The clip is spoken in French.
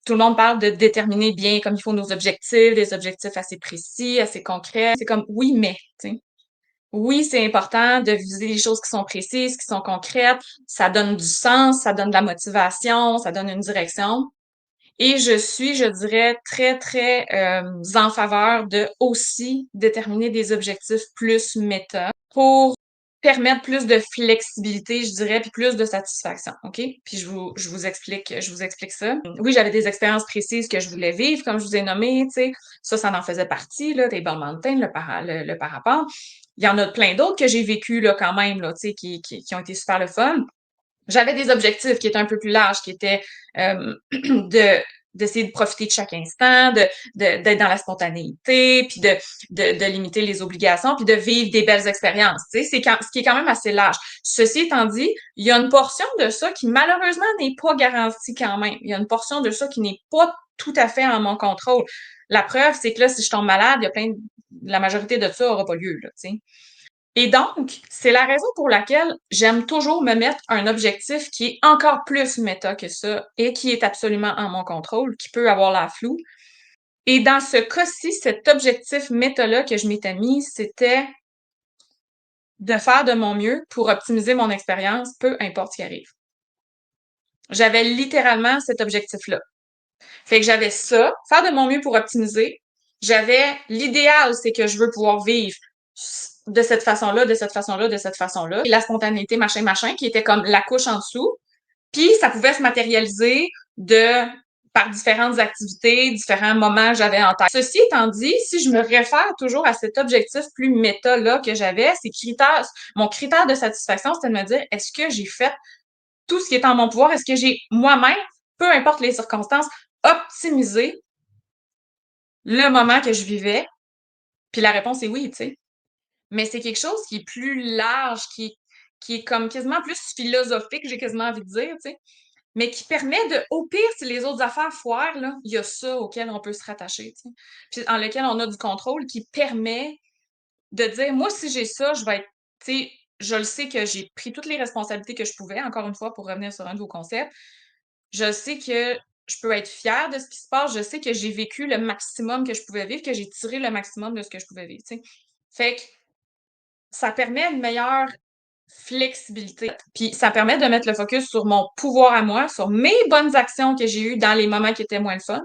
Tout le monde parle de déterminer bien comme il faut nos objectifs, des objectifs assez précis, assez concrets. C'est comme oui, mais, tu sais. Oui, c'est important de viser les choses qui sont précises, qui sont concrètes. Ça donne du sens, ça donne de la motivation, ça donne une direction. Et je suis, je dirais, très, très en faveur de aussi déterminer des objectifs plus méta pour permettre plus de flexibilité, je dirais, puis plus de satisfaction, OK? Puis je vous explique ça. Oui, j'avais des expériences précises que je voulais vivre, comme je vous ai nommé, tu sais. Ça en faisait partie, là, des Bald Mountain, le parapente. Il y en a plein d'autres que j'ai vécu, là, quand même, là, tu sais, qui ont été super le fun. J'avais des objectifs qui étaient un peu plus larges, qui étaient de d'essayer de profiter de chaque instant, d'être dans la spontanéité, puis de limiter les obligations, puis de vivre des belles expériences. Tu sais, ce qui est quand même assez large. Ceci étant dit, il y a une portion de ça qui malheureusement n'est pas garantie quand même. Il y a une portion de ça qui n'est pas tout à fait en mon contrôle. La preuve, c'est que là, si je tombe malade, il y a la majorité de ça n'aura pas lieu, là, tu sais. Et donc, c'est la raison pour laquelle j'aime toujours me mettre un objectif qui est encore plus méta que ça et qui est absolument en mon contrôle, qui peut avoir la flou. Et dans ce cas-ci, cet objectif méta-là que je m'étais mis, c'était de faire de mon mieux pour optimiser mon expérience, peu importe ce qui arrive. J'avais littéralement cet objectif-là. Fait que j'avais ça, faire de mon mieux pour optimiser. J'avais l'idéal, c'est que je veux pouvoir vivre de cette façon-là, de cette façon-là, de cette façon-là. Et la spontanéité, machin, machin, qui était comme la couche en dessous. Puis ça pouvait se matérialiser par différentes activités, différents moments que j'avais en tête. Ceci étant dit, si je me réfère toujours à cet objectif plus méta-là que j'avais, mon critère de satisfaction, c'était de me dire, est-ce que j'ai fait tout ce qui est en mon pouvoir? Est-ce que j'ai moi-même, peu importe les circonstances, optimisé le moment que je vivais? Puis la réponse est oui, tu sais. Mais c'est quelque chose qui est plus large, qui est comme quasiment plus philosophique, j'ai quasiment envie de dire, tu sais. Mais qui permet de, au pire, si les autres affaires foirent, là, il y a ça auquel on peut se rattacher, tu sais. Puis en lequel on a du contrôle, qui permet de dire, moi, si j'ai ça, je vais être, tu sais, je le sais que j'ai pris toutes les responsabilités que je pouvais, encore une fois, pour revenir sur un de vos concepts. Je sais que je peux être fière de ce qui se passe. Je sais que j'ai vécu le maximum que je pouvais vivre, que j'ai tiré le maximum de ce que je pouvais vivre, tu sais. Fait que ça permet une meilleure flexibilité. Puis ça permet de mettre le focus sur mon pouvoir à moi, sur mes bonnes actions que j'ai eues dans les moments qui étaient moins le fun.